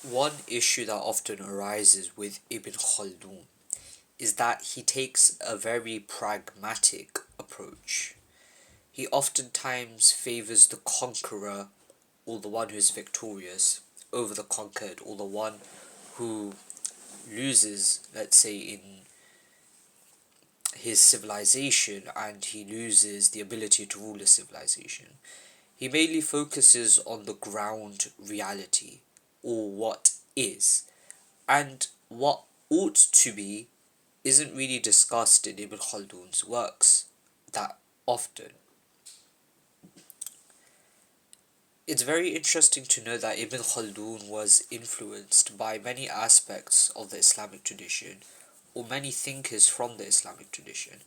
One issue that often arises with Ibn Khaldun is that he takes a very pragmatic approach. He oftentimes favors the conqueror or the one who is victorious over the conquered or the one who loses, let's say, in his civilization and he loses the ability to rule a civilization. He mainly focuses on the ground reality or what is, and what ought to be isn't really discussed in Ibn Khaldun's works that often. It's very interesting to know that Ibn Khaldun was influenced by many aspects of the Islamic tradition or many thinkers from the Islamic tradition.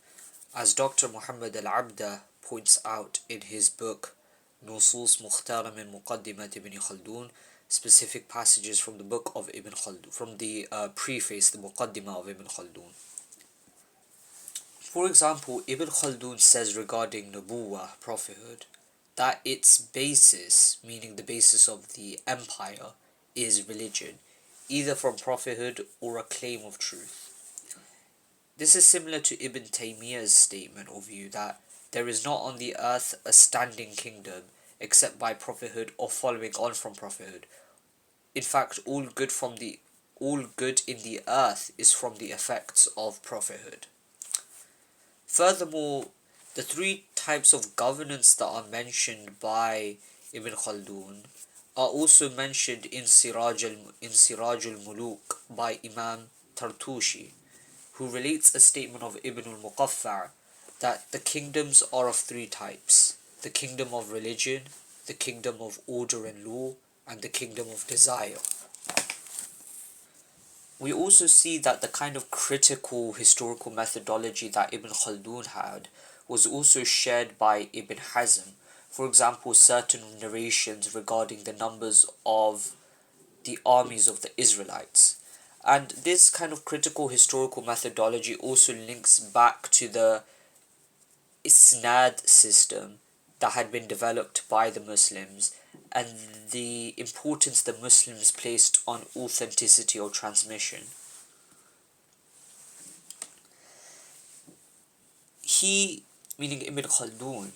As Dr. Muhammad al-Abda points out in his book Nusoos Mukhtarah min Muqaddimah Ibn Khaldun, specific passages from the book of Ibn Khaldun, from the preface, the Muqaddimah of Ibn Khaldun. For example, Ibn Khaldun says regarding Nubuwah, prophethood, that its basis, meaning the basis of the empire, is religion, either from prophethood or a claim of truth. This is similar to Ibn Taymiyyah's statement or view that there is not on the earth a standing kingdom except by prophethood or following on from prophethood. In fact, all good in the earth is from the effects of prophethood. Furthermore, the three types of governance that are mentioned by Ibn Khaldun are also mentioned in Siraj al-Muluk by Imam Tartushi, who relates a statement of Ibn al-Muqaffar that the kingdoms are of three types: the kingdom of religion, the kingdom of order and law, and the kingdom of desire. We also see that the kind of critical historical methodology that Ibn Khaldun had was also shared by Ibn Hazm. For example, certain narrations regarding the numbers of the armies of the Israelites. And this kind of critical historical methodology also links back to the Isnad system that had been developed by the Muslims and the importance the Muslims placed on authenticity or transmission. He, meaning Ibn Khaldun,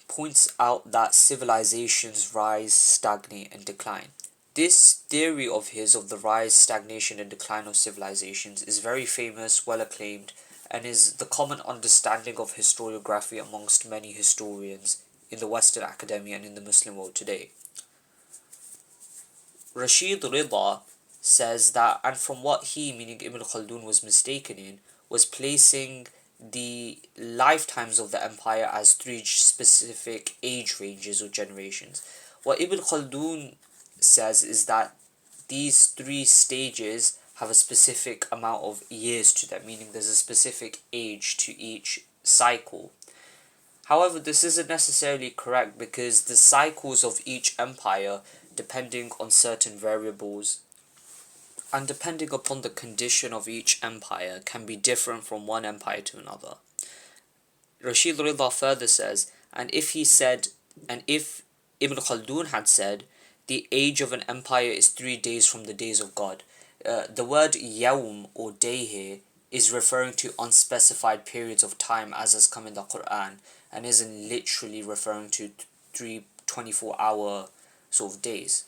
points out that civilizations rise, stagnate, and decline. This theory of his of the rise, stagnation, and decline of civilizations is very famous, well acclaimed, and is the common understanding of historiography amongst many historians in the Western academia and in the Muslim world today. Rashid Rida says that, and from what he, meaning Ibn Khaldun, was mistaken in, was placing the lifetimes of the empire as three specific age ranges or generations. What Ibn Khaldun says is that these three stages have a specific amount of years to them, meaning there's a specific age to each cycle. However, this isn't necessarily correct because the cycles of each empire, depending on certain variables and depending upon the condition of each empire, can be different from one empire to another. Rashid Rida further says, and if Ibn Khaldun had said, the age of an empire is 3 days from the days of God, the word yawm or day here is referring to unspecified periods of time as has come in the Quran and isn't literally referring to 24-hour sort of days.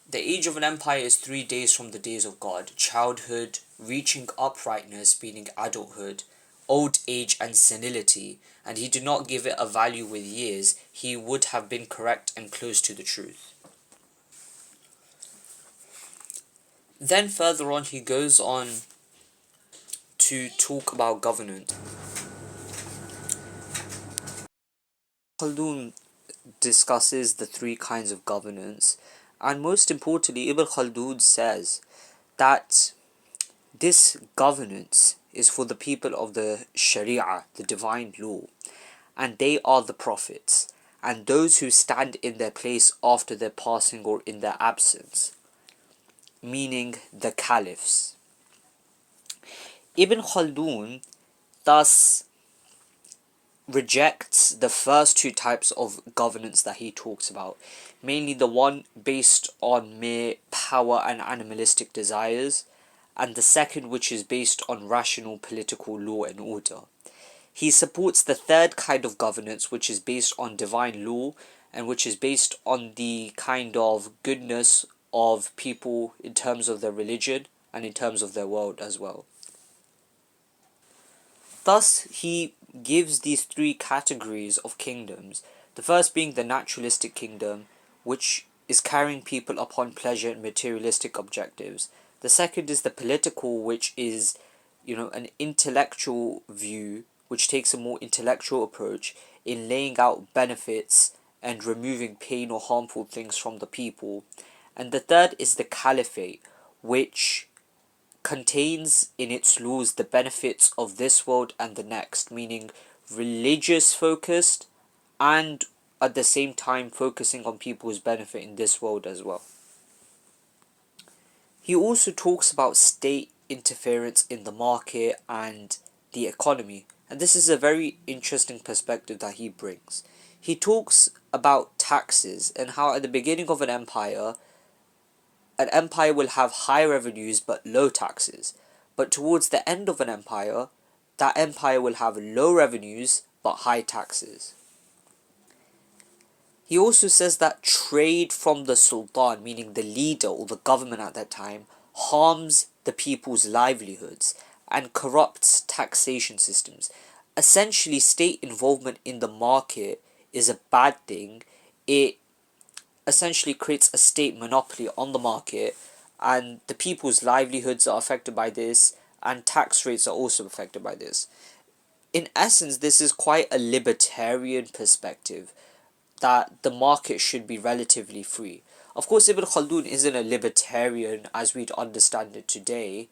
The age of an empire is 3 days from the days of God: childhood, reaching uprightness, meaning adulthood, old age, and senility, and he did not give it a value with years. He would have been correct and close to the truth. Then further on he goes on to talk about governance. Khaldun discusses the three kinds of governance, and most importantly, Ibn Khaldun says that this governance is for the people of the Sharia, the divine law, and they are the prophets, and those who stand in their place after their passing or in their absence, meaning the caliphs. Ibn Khaldun thus rejects the first two types of governance that he talks about, mainly the one based on mere power and animalistic desires, and the second which is based on rational political law and order. He supports the third kind of governance, which is based on divine law and which is based on the kind of goodness of people in terms of their religion and in terms of their world as well. Thus, he gives these three categories of kingdoms. The first being the naturalistic kingdom, which is carrying people upon pleasure and materialistic objectives. The second is the political, which is, an intellectual view, which takes a more intellectual approach in laying out benefits and removing pain or harmful things from the people. And the third is the caliphate, which contains in its laws the benefits of this world and the next, meaning religious focused and at the same time focusing on people's benefit in this world as well. He also talks about state interference in the market and the economy, and this is a very interesting perspective that he brings. He talks about taxes and how at the beginning of an empire will have high revenues but low taxes. But towards the end of an empire, that empire will have low revenues but high taxes. He also says that trade from the sultan, meaning the leader or the government at that time, harms the people's livelihoods and corrupts taxation systems. Essentially, state involvement in the market is a bad thing. It essentially creates a state monopoly on the market, and the people's livelihoods are affected by this, and tax rates are also affected by this. In essence, this is quite a libertarian perspective that the market should be relatively free. Of course, Ibn Khaldun isn't a libertarian as we'd understand it today,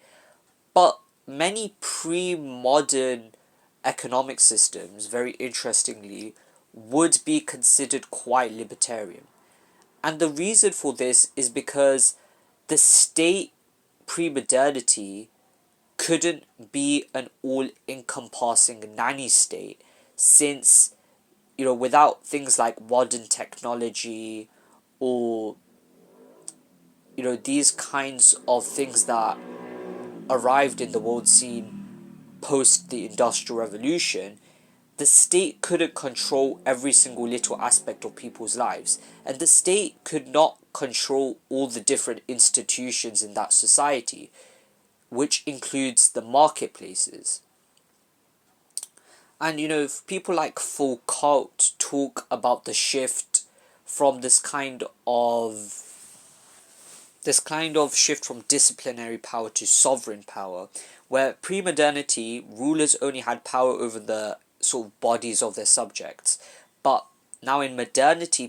but many pre-modern economic systems, very interestingly, would be considered quite libertarian. And the reason for this is because the state pre-modernity couldn't be an all-encompassing nanny state, since, without things like modern technology or, these kinds of things that arrived in the world scene post the Industrial Revolution, the state couldn't control every single little aspect of people's lives, and the state could not control all the different institutions in that society, which includes the marketplaces. And people like Foucault talk about the shift from this kind of shift from disciplinary power to sovereign power, where pre-modernity rulers only had power over the sort of bodies of their subjects, but now in modernity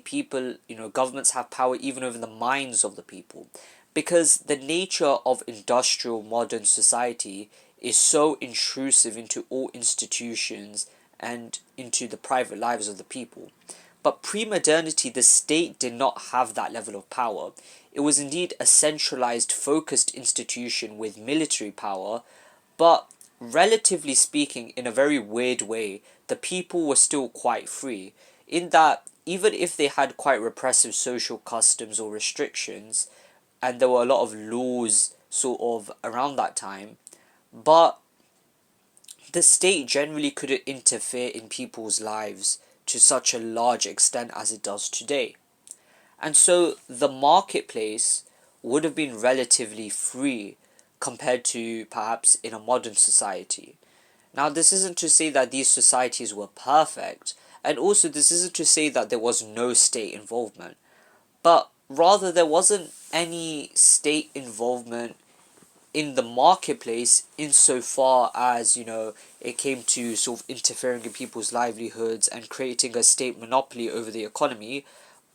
governments have power even over the minds of the people, because the nature of industrial modern society is so intrusive into all institutions and into the private lives of the people. But pre-modernity, the state did not have that level of power. It was indeed a centralized, focused institution with military power, but relatively speaking, in a very weird way, the people were still quite free, in that even if they had quite repressive social customs or restrictions, and there were a lot of laws sort of around that time, but the state generally couldn't interfere in people's lives to such a large extent as it does today. And so the marketplace would have been relatively free compared to perhaps in a modern society. Now, this isn't to say that these societies were perfect, and also this isn't to say that there was no state involvement, but rather there wasn't any state involvement in the marketplace insofar as, it came to sort of interfering in people's livelihoods and creating a state monopoly over the economy.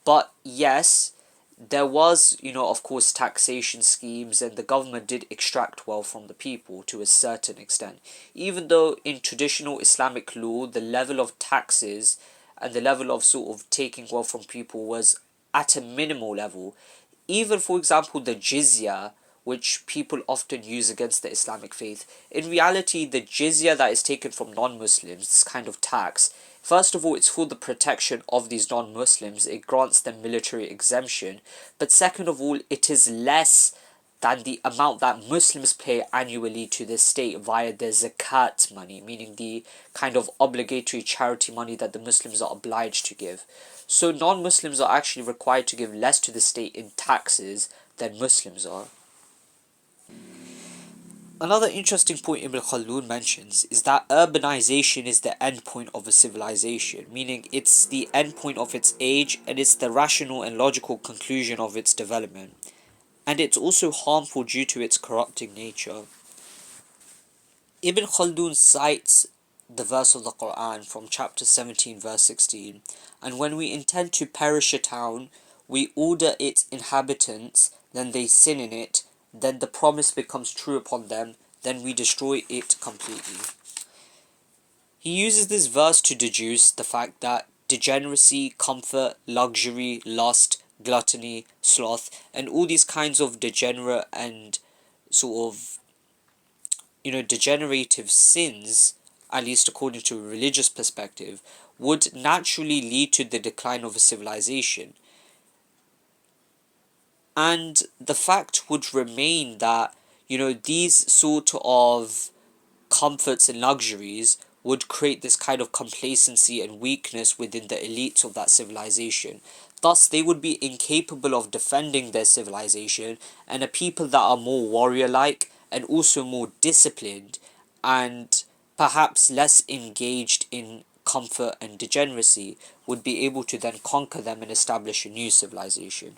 But yes, there was, of course, taxation schemes, and the government did extract wealth from the people to a certain extent. Even though in traditional Islamic law, the level of taxes and the level of sort of taking wealth from people was at a minimal level. Even, for example, the jizya, which people often use against the Islamic faith, in reality, the jizya that is taken from non-Muslims, this kind of tax, First of all, it's for the protection of these non-Muslims. It grants them military exemption. But second of all, it is less than the amount that Muslims pay annually to the state via the zakat money, meaning the kind of obligatory charity money that the Muslims are obliged to give. So non-Muslims are actually required to give less to the state in taxes than Muslims are. Another interesting point Ibn Khaldun mentions is that urbanization is the end point of a civilization, meaning it's the end point of its age and it's the rational and logical conclusion of its development. And it's also harmful due to its corrupting nature. Ibn Khaldun cites the verse of the Quran from chapter 17 verse 16, and when we intend to perish a town, we order its inhabitants, then they sin in it, then the promise becomes true upon them, then we destroy it completely. He uses this verse to deduce the fact that degeneracy, comfort, luxury, lust, gluttony, sloth, and all these kinds of degenerate and sort of degenerative sins, at least according to a religious perspective, would naturally lead to the decline of a civilization. And the fact would remain that, these sort of comforts and luxuries would create this kind of complacency and weakness within the elites of that civilization. Thus, they would be incapable of defending their civilization, and a people that are more warrior-like and also more disciplined and perhaps less engaged in comfort and degeneracy would be able to then conquer them and establish a new civilization.